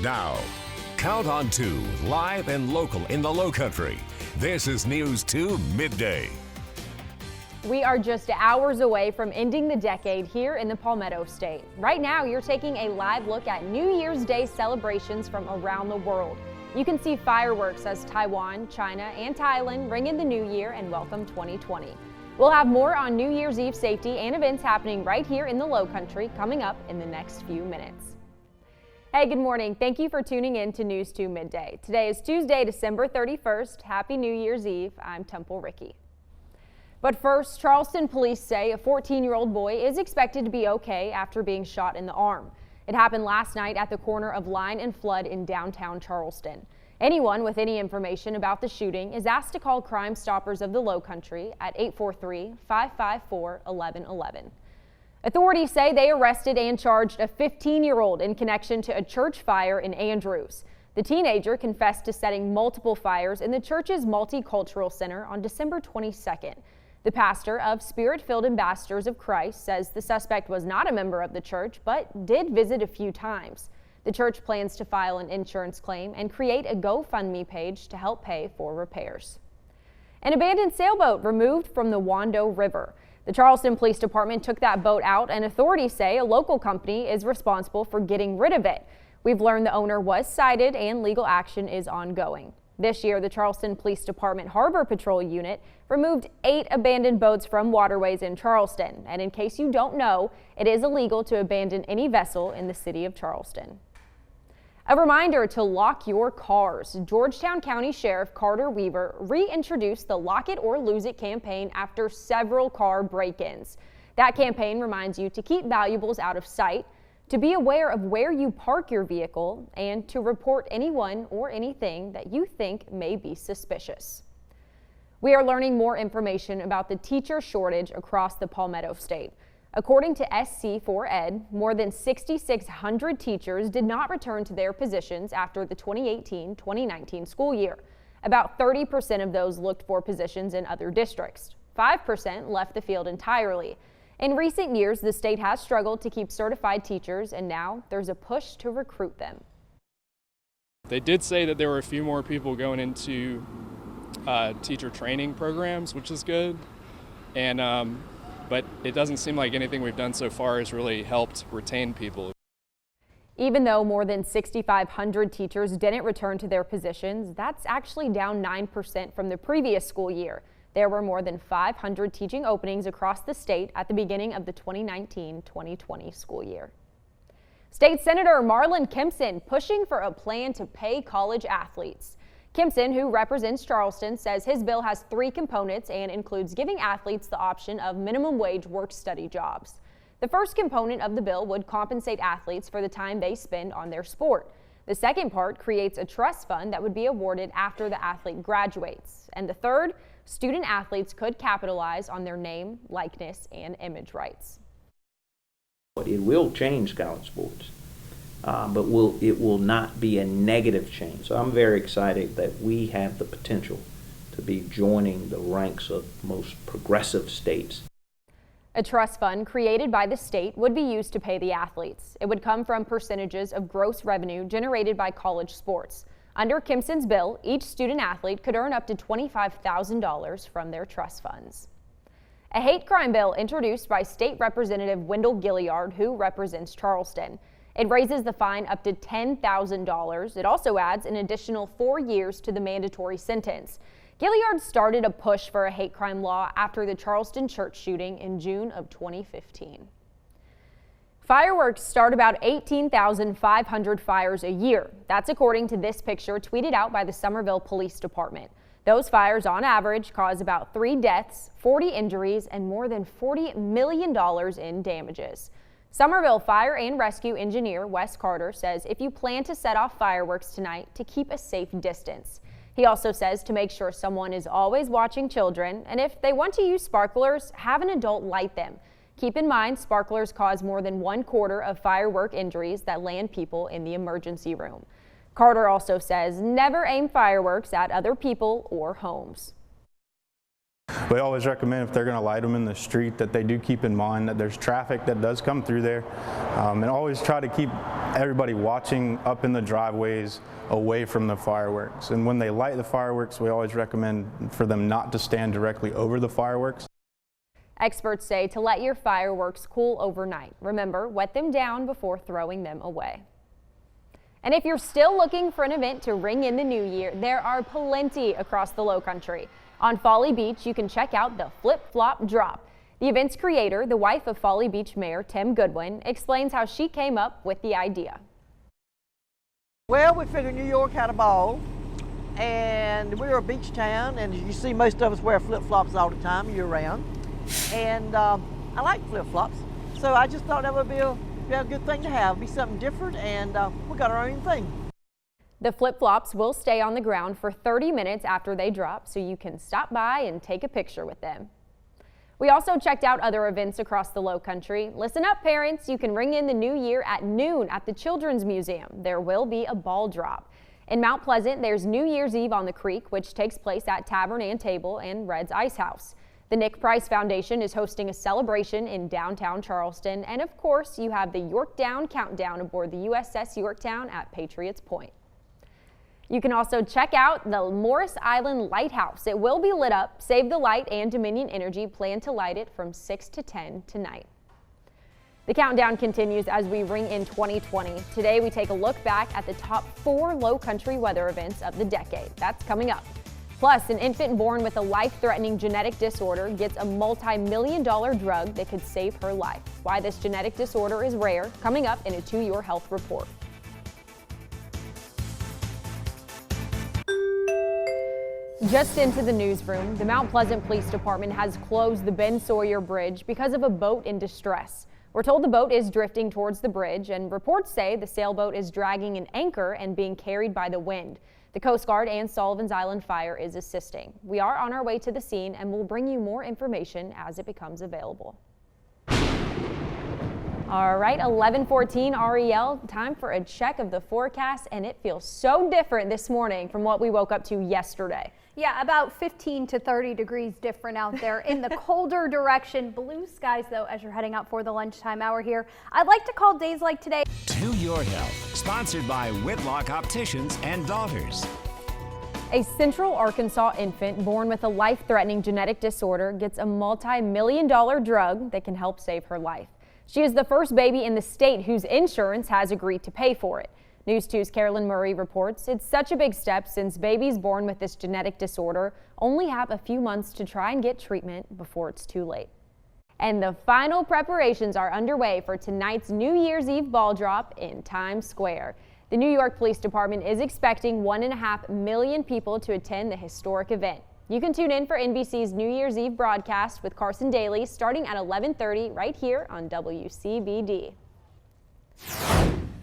Now, count on 2, live and local in the Lowcountry. This is News 2 Midday. We are just hours away from ending the decade here in the Palmetto State. Right now, you're taking a live look at New Year's Day celebrations from around the world. You can see fireworks as Taiwan, China, and Thailand ring in the new year and welcome 2020. We'll have more on New Year's Eve safety and events happening right here in the Lowcountry coming up in the next few minutes. Hey, good morning. Thank you for tuning in to News 2 Midday. Today is Tuesday, December 31st. Happy New Year's Eve. I'm Temple Ricky. But first, Charleston police say a 14-year-old boy is expected to be okay after being shot in the arm. It happened last night at the corner of Line and Flood in downtown Charleston. Anyone with any information about the shooting is asked to call Crime Stoppers of the Lowcountry at 843-554-1111. Authorities say they arrested and charged a 15-year-old in connection to a church fire in Andrews. The teenager confessed to setting multiple fires in the church's multicultural center on December 22nd. The pastor of Spirit-Filled Ambassadors of Christ says the suspect was not a member of the church, but did visit a few times. The church plans to file an insurance claim and create a GoFundMe page to help pay for repairs. An abandoned sailboat removed from the Wando River. The Charleston Police Department took that boat out, and authorities say a local company is responsible for getting rid of it. We've learned the owner was cited and legal action is ongoing. This year, the Charleston Police Department Harbor Patrol Unit removed 8 abandoned boats from waterways in Charleston. And in case you don't know, it is illegal to abandon any vessel in the city of Charleston. A reminder to lock your cars. Georgetown County Sheriff Carter Weaver reintroduced the Lock It or Lose It campaign after several car break-ins. That campaign reminds you to keep valuables out of sight, to be aware of where you park your vehicle, and to report anyone or anything that you think may be suspicious. We are learning more information about the teacher shortage across the Palmetto State. According to SC4Ed, more than 6,600 teachers did not return to their positions after the 2018-2019 school year. About 30% of those looked for positions in other districts. 5% left the field entirely. In recent years, the state has struggled to keep certified teachers, and now there's a push to recruit them. They did say that there were a few more people going into teacher training programs, which is good, and but it doesn't seem like anything we've done so far has really helped retain people. Even though more than 6,500 teachers didn't return to their positions, that's actually down 9% from the previous school year. There were more than 500 teaching openings across the state at the beginning of the 2019-2020 school year. State Senator Marlin Kempson pushing for a plan to pay college athletes. Kempson, who represents Charleston, says his bill has 3 components and includes giving athletes the option of minimum wage work-study jobs. The first component of the bill would compensate athletes for the time they spend on their sport. The second part creates a trust fund that would be awarded after the athlete graduates. And the third, student athletes could capitalize on their name, likeness, and image rights. It will change college sports, but it will not be a negative change. So I'm very excited that we have the potential to be joining the ranks of most progressive states. A trust fund created by the state would be used to pay the athletes. It would come from percentages of gross revenue generated by college sports. Under Kempson's bill, each student athlete could earn up to $25,000 from their trust funds. A hate crime bill introduced by State Representative Wendell Gilliard, who represents Charleston. It raises the fine up to $10,000. It also adds an additional 4 years to the mandatory sentence. Gilliard started a push for a hate crime law after the Charleston church shooting in June of 2015. Fireworks start about 18,500 fires a year. That's according to this picture tweeted out by the Somerville Police Department. Those fires on average cause about 3 deaths, 40 injuries, and more than $40 million in damages. Somerville Fire and Rescue Engineer Wes Carter says if you plan to set off fireworks tonight, to keep a safe distance. He also says to make sure someone is always watching children, and if they want to use sparklers, have an adult light them. Keep in mind, sparklers cause more than 1/4 of firework injuries that land people in the emergency room. Carter also says never aim fireworks at other people or homes. We always recommend if they're going to light them in the street that they do keep in mind that there's traffic that does come through there, and always try to keep everybody watching up in the driveways away from the fireworks. And when they light the fireworks, we always recommend for them not to stand directly over the fireworks. Experts say to let your fireworks cool overnight. Remember, wet them down before throwing them away. And if you're still looking for an event to ring in the new year, there are plenty across the Lowcountry. On Folly Beach, you can check out the Flip-Flop Drop. The event's creator, the wife of Folly Beach Mayor Tim Goodwin, explains how she came up with the idea. Well, we figured New York had a ball, and we're a beach town, and as you see, most of us wear flip-flops all the time, year-round. And I like flip-flops, so I just thought that would be a good thing to have, be something different, and we got our own thing. The flip-flops will stay on the ground for 30 minutes after they drop, so you can stop by and take a picture with them. We also checked out other events across the Lowcountry. Listen up, parents. You can ring in the new year at noon at the Children's Museum. There will be a ball drop. In Mount Pleasant, there's New Year's Eve on the Creek, which takes place at Tavern and Table and Red's Ice House. The Nick Price Foundation is hosting a celebration in downtown Charleston. And of course, you have the Yorktown Countdown aboard the USS Yorktown at Patriots Point. You can also check out the Morris Island Lighthouse. It will be lit up. Save the Light and Dominion Energy plan to light it from 6 to 10 tonight. The countdown continues as we ring in 2020. Today we take a look back at the top 4 Lowcountry weather events of the decade. That's coming up. Plus, an infant born with a life-threatening genetic disorder gets a multi-million-dollar drug that could save her life. Why this genetic disorder is rare, coming up in a To Your Health report. Just into the newsroom, the Mount Pleasant Police Department has closed the Ben Sawyer Bridge because of a boat in distress. We're told the boat is drifting towards the bridge, and reports say the sailboat is dragging an anchor and being carried by the wind. The Coast Guard and Sullivan's Island Fire is assisting. We are on our way to the scene, and we'll bring you more information as it becomes available. All right, 11:14 REL, time for a check of the forecast, and it feels so different this morning from what we woke up to yesterday. Yeah, about 15 to 30 degrees different out there in the colder direction. Blue skies, though, as you're heading out for the lunchtime hour here. I'd like to call days like today. To Your Health, sponsored by Whitlock Opticians and Daughters. A Central Arkansas infant born with a life-threatening genetic disorder gets a multi-million-dollar drug that can help save her life. She is the first baby in the state whose insurance has agreed to pay for it. News 2's Carolyn Murray reports it's such a big step since babies born with this genetic disorder only have a few months to try and get treatment before it's too late. And the final preparations are underway for tonight's New Year's Eve ball drop in Times Square. The New York Police Department is expecting 1.5 million people to attend the historic event. You can tune in for NBC's New Year's Eve broadcast with Carson Daly starting at 11:30 right here on WCBD.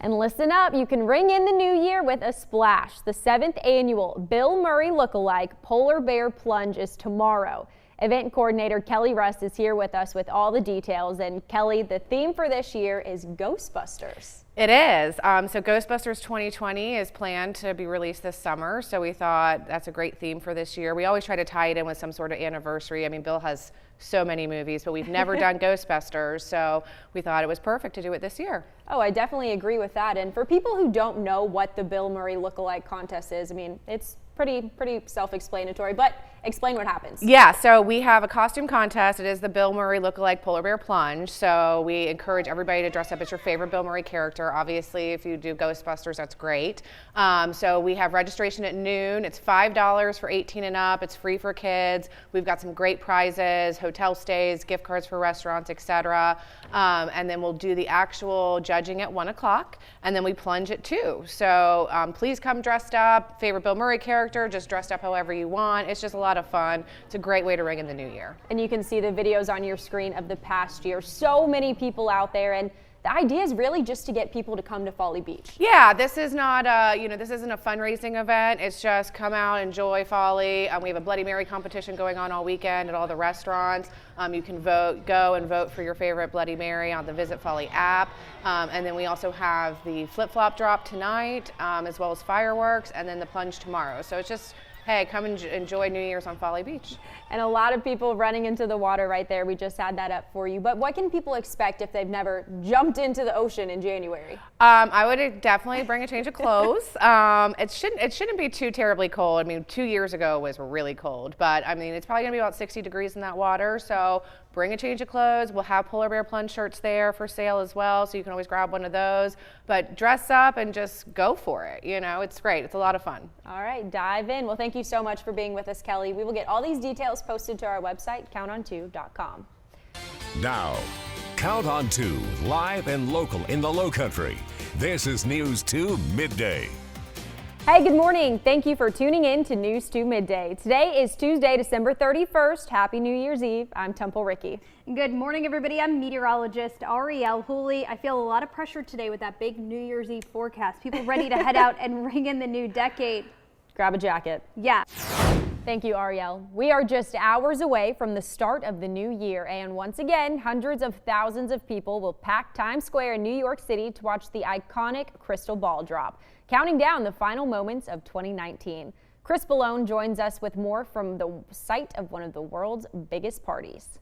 And listen up, you can ring in the new year with a splash. The 7th annual Bill Murray Look-A-Like Polar Bear Plunge is tomorrow. Event coordinator Kelly Russ is here with us with all the details. And Kelly, the theme for this year is Ghostbusters. It is. So Ghostbusters 2020 is planned to be released this summer. So we thought that's a great theme for this year. We always try to tie it in with some sort of anniversary. I mean, Bill has so many movies, but we've never done Ghostbusters. So we thought it was perfect to do it this year. Oh, I definitely agree with that. And for people who don't know what the Bill Murray Look-A-Like contest is, I mean, it's pretty self-explanatory, but explain what happens. Yeah, so we have a costume contest. It is the Bill Murray Look-A-Like Polar Bear Plunge. So we encourage everybody to dress up as your favorite Bill Murray character. Obviously, if you do Ghostbusters, that's great. So we have registration at noon. It's $5 for 18 and up. It's free for kids. We've got some great prizes, hotel stays, gift cards for restaurants, etc. And then we'll do the actual judging at 1 o'clock, and then we plunge at 2. So please come dressed up, favorite Bill Murray character, just dressed up however you want. It's just a lot of fun. It's a great way to ring in the new year. And you can see the videos on your screen of the past year. So many people out there, and the idea is really just to get people to come to Folly Beach. Yeah, this is not this isn't a fundraising event. It's just come out, enjoy Folly. We have a Bloody Mary competition going on all weekend at all the restaurants. You can go and vote for your favorite Bloody Mary on the Visit Folly app. And then we also have the flip-flop drop tonight, as well as fireworks, and then the plunge tomorrow. So it's just hey, come and enjoy New Year's on Folly Beach. And a lot of people running into the water right there. We just had that up for you. But what can people expect if they've never jumped into the ocean in January? I would definitely bring a change of clothes. It shouldn't be too terribly cold. I mean, 2 years ago was really cold, but I mean, it's probably gonna be about 60 degrees in that water. So bring a change of clothes. We'll have Polar Bear Plunge shirts there for sale as well, so you can always grab one of those. But dress up and just go for it. You know, it's great. It's a lot of fun. All right, dive in. Well, thank you so much for being with us, Kelly. We will get all these details posted to our website, counton2.com. Now, Count on 2, live and local in the Lowcountry. This is News 2 Midday. Hey, good morning. Thank you for tuning in to News 2 Midday. Today is Tuesday, December 31st. Happy New Year's Eve. I'm Temple Ricky. Good morning, everybody. I'm meteorologist Ariel Hooley. I feel a lot of pressure today with that big New Year's Eve forecast. People ready to head out and ring in the new decade. Grab a jacket. Yeah. Thank you, Ariel. We are just hours away from the start of the new year, and once again, hundreds of thousands of people will pack Times Square in New York City to watch the iconic crystal ball drop, counting down the final moments of 2019. Chris Ballone joins us with more from the site of one of the world's biggest parties.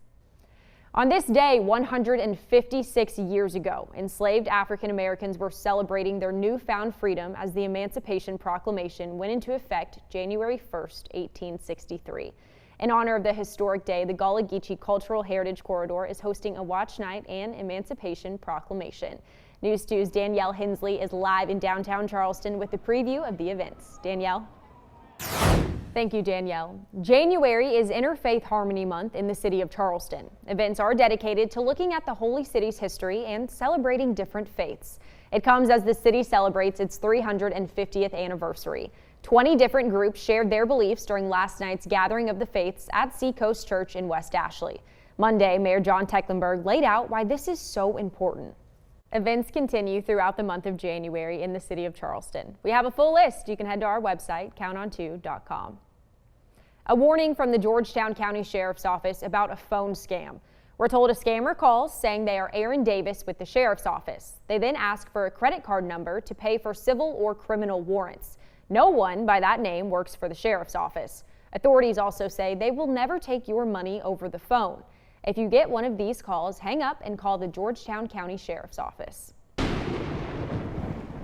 On this day, 156 years ago, enslaved African Americans were celebrating their newfound freedom as the Emancipation Proclamation went into effect January 1st, 1863. In honor of the historic day, the LOOK-A-UKE Cultural Heritage Corridor is hosting a watch night and Emancipation Proclamation. News 2's Danielle Hensley is live in downtown Charleston with the preview of the events. Danielle? Thank you, Danielle. January is Interfaith Harmony Month in the city of Charleston. Events are dedicated to looking at the Holy City's history and celebrating different faiths. It comes as the city celebrates its 350th anniversary. 20 different groups shared their beliefs during last night's gathering of the faiths at Seacoast Church in West Ashley. Monday, Mayor John Tecklenburg laid out why this is so important. Events continue throughout the month of January in the city of Charleston. We have a full list. You can head to our website, counton2.com. A warning from the Georgetown County Sheriff's Office about a phone scam. We're told a scammer calls saying they are Aaron Davis with the Sheriff's Office. They then ask for a credit card number to pay for civil or criminal warrants. No one by that name works for the Sheriff's Office. Authorities also say they will never take your money over the phone. If you get one of these calls, hang up and call the Georgetown County Sheriff's Office.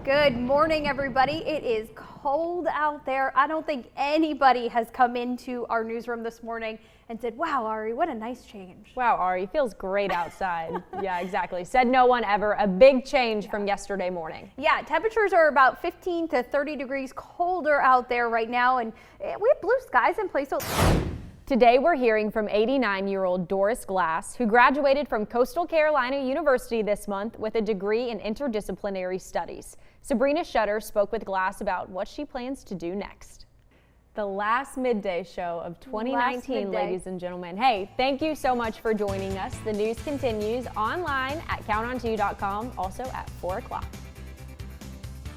Good morning, everybody. It is cold out there. I don't think anybody has come into our newsroom this morning and said, wow, Ari, what a nice change. Wow, Ari, feels great outside. Yeah, exactly. Said no one ever. A big change from yesterday morning. Yeah, temperatures are about 15 to 30 degrees colder out there right now, and we have blue skies in place. Today we're hearing from 89-year-old Doris Glass, who graduated from Coastal Carolina University this month with a degree in interdisciplinary studies. Sabrina Shutter spoke with Glass about what she plans to do next. The last Midday show of 2019, ladies and gentlemen. Hey, thank you so much for joining us. The news continues online at counton2.com, also at 4 o'clock.